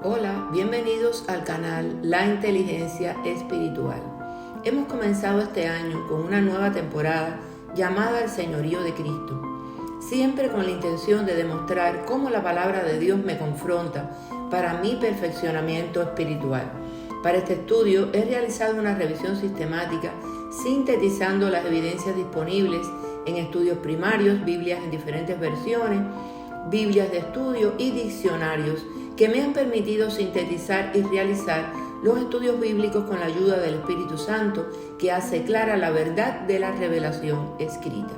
Hola, bienvenidos al canal La Inteligencia Espiritual. Hemos comenzado este año con una nueva temporada llamada El Señorío de Cristo, siempre con la intención de demostrar cómo la palabra de Dios me confronta para mi perfeccionamiento espiritual. Para este estudio he realizado una revisión sistemática sintetizando las evidencias disponibles en estudios primarios, Biblias en diferentes versiones, Biblias de estudio y diccionarios que me han permitido sintetizar y realizar los estudios bíblicos con la ayuda del Espíritu Santo, que hace clara la verdad de la revelación escrita.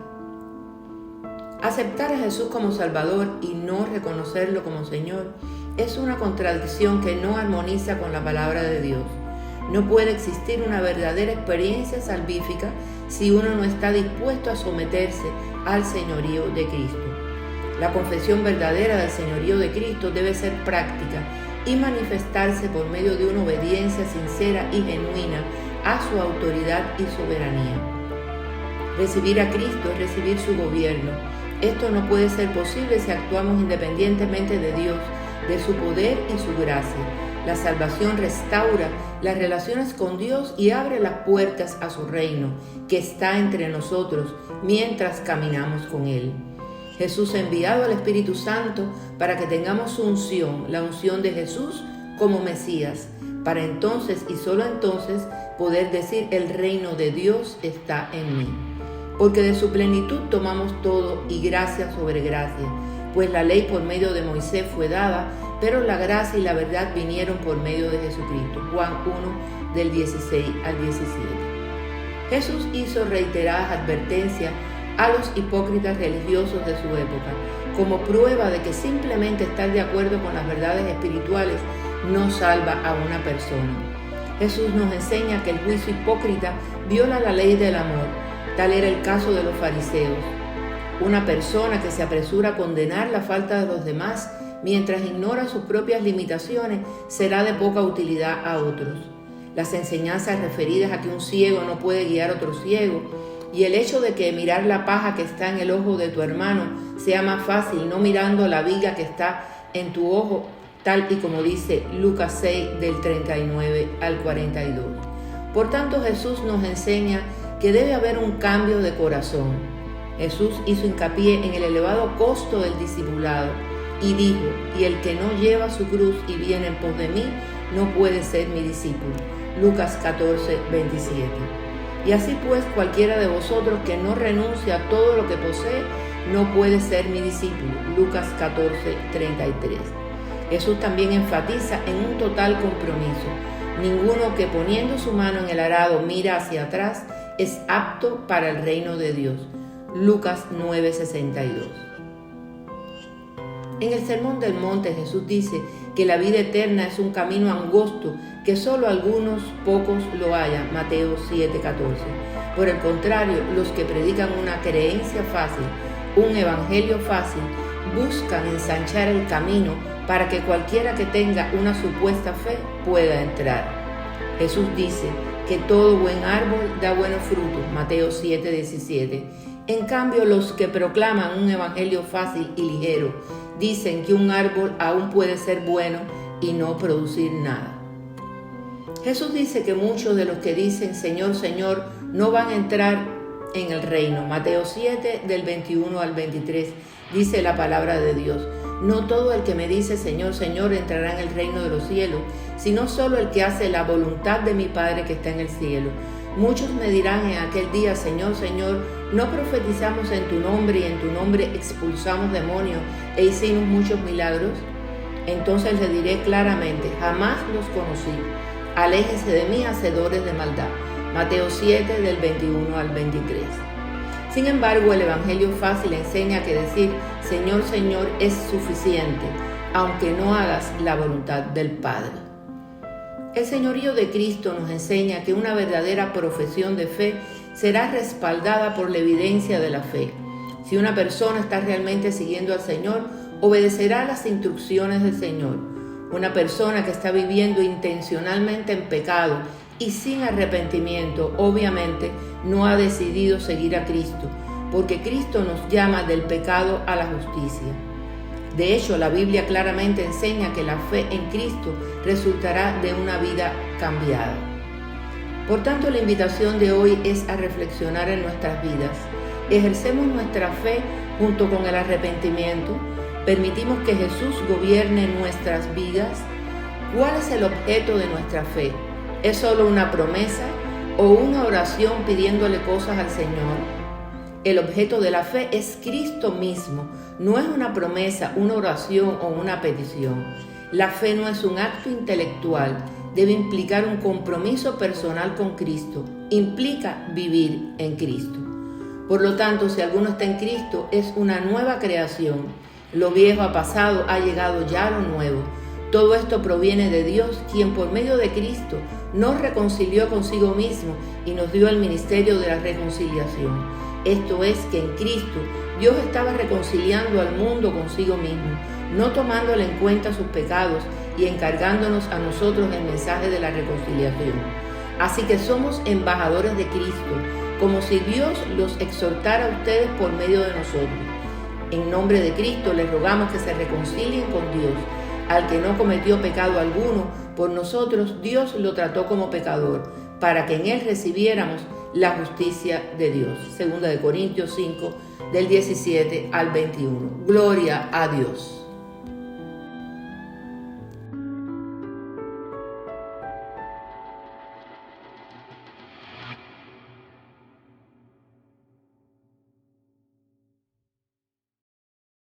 Aceptar a Jesús como Salvador y no reconocerlo como Señor es una contradicción que no armoniza con la palabra de Dios. No puede existir una verdadera experiencia salvífica si uno no está dispuesto a someterse al señorío de Cristo. La confesión verdadera del señorío de Cristo debe ser práctica y manifestarse por medio de una obediencia sincera y genuina a su autoridad y soberanía. Recibir a Cristo es recibir su gobierno. Esto no puede ser posible si actuamos independientemente de Dios, de su poder y su gracia. La salvación restaura las relaciones con Dios y abre las puertas a su reino, que está entre nosotros mientras caminamos con Él. Jesús ha enviado al Espíritu Santo para que tengamos su unción, la unción de Jesús como Mesías, para entonces y solo entonces poder decir: el reino de Dios está en mí. Porque de su plenitud tomamos todo y gracia sobre gracia, pues la ley por medio de Moisés fue dada, pero la gracia y la verdad vinieron por medio de Jesucristo. Juan 1, del 16 al 17. Jesús hizo reiteradas advertencias a los hipócritas religiosos de su época, como prueba de que simplemente estar de acuerdo con las verdades espirituales no salva a una persona. Jesús nos enseña que el juicio hipócrita viola la ley del amor. Tal era el caso de los fariseos. Una persona que se apresura a condenar la falta de los demás mientras ignora sus propias limitaciones será de poca utilidad a otros. Las enseñanzas referidas a que un ciego no puede guiar a otro ciego y el hecho de que mirar la paja que está en el ojo de tu hermano sea más fácil no mirando la viga que está en tu ojo, tal y como dice Lucas 6 del 39 al 42. Por tanto, Jesús nos enseña que debe haber un cambio de corazón. Jesús hizo hincapié en el elevado costo del discipulado y dijo: y el que no lleva su cruz y viene en pos de mí no puede ser mi discípulo. Lucas 14, 27. Y así pues, cualquiera de vosotros que no renuncie a todo lo que posee, no puede ser mi discípulo. Lucas 14, 33. Jesús también enfatiza en un total compromiso. Ninguno que poniendo su mano en el arado mira hacia atrás es apto para el reino de Dios. Lucas 9, 62. En el Sermón del Monte, Jesús dice que la vida eterna es un camino angosto que solo algunos pocos lo hallan. Mateo 7, 14. Por el contrario, los que predican una creencia fácil, un evangelio fácil, buscan ensanchar el camino para que cualquiera que tenga una supuesta fe pueda entrar. Jesús dice que todo buen árbol da buenos frutos. Mateo 7, 17. En cambio, los que proclaman un evangelio fácil y ligero dicen que un árbol aún puede ser bueno y no producir nada. Jesús dice que muchos de los que dicen Señor, Señor no van a entrar en el reino. Mateo 7 del 21 al 23 dice la palabra de Dios: no todo el que me dice Señor, Señor entrará en el reino de los cielos, sino solo el que hace la voluntad de mi Padre que está en el cielo. Muchos me dirán en aquel día: Señor, Señor, ¿no profetizamos en tu nombre y en tu nombre expulsamos demonios e hicimos muchos milagros? Entonces les diré claramente: jamás los conocí. Aléjense de mí, hacedores de maldad. Mateo 7 del 21 al 23. Sin embargo, el evangelio fácil enseña que decir Señor, Señor es suficiente, aunque no hagas la voluntad del Padre. El señorío de Cristo nos enseña que una verdadera profesión de fe será respaldada por la evidencia de la fe. Si una persona está realmente siguiendo al Señor, obedecerá las instrucciones del Señor. Una persona que está viviendo intencionalmente en pecado y sin arrepentimiento, obviamente no ha decidido seguir a Cristo, porque Cristo nos llama del pecado a la justicia. De hecho, la Biblia claramente enseña que la fe en Cristo resultará de una vida cambiada. Por tanto, la invitación de hoy es a reflexionar en nuestras vidas. ¿Ejercemos nuestra fe junto con el arrepentimiento? ¿Permitimos que Jesús gobierne nuestras vidas? ¿Cuál es el objeto de nuestra fe? ¿Es solo una promesa o una oración pidiéndole cosas al Señor? El objeto de la fe es Cristo mismo, no es una promesa, una oración o una petición. La fe no es un acto intelectual, debe implicar un compromiso personal con Cristo, implica vivir en Cristo. Por lo tanto, si alguno está en Cristo, es una nueva creación. Lo viejo ha pasado, ha llegado ya lo nuevo. Todo esto proviene de Dios, quien por medio de Cristo nos reconcilió consigo mismo y nos dio el ministerio de la reconciliación. Esto es que en Cristo Dios estaba reconciliando al mundo consigo mismo, no tomándole en cuenta sus pecados y encargándonos a nosotros el mensaje de la reconciliación. Así que somos embajadores de Cristo, como si Dios los exhortara a ustedes por medio de nosotros. En nombre de Cristo les rogamos que se reconcilien con Dios. Al que no cometió pecado alguno, por nosotros Dios lo trató como pecador, para que en él recibiéramos la justicia de Dios. 2 Corintios 5, del 17 al 21. Gloria a Dios.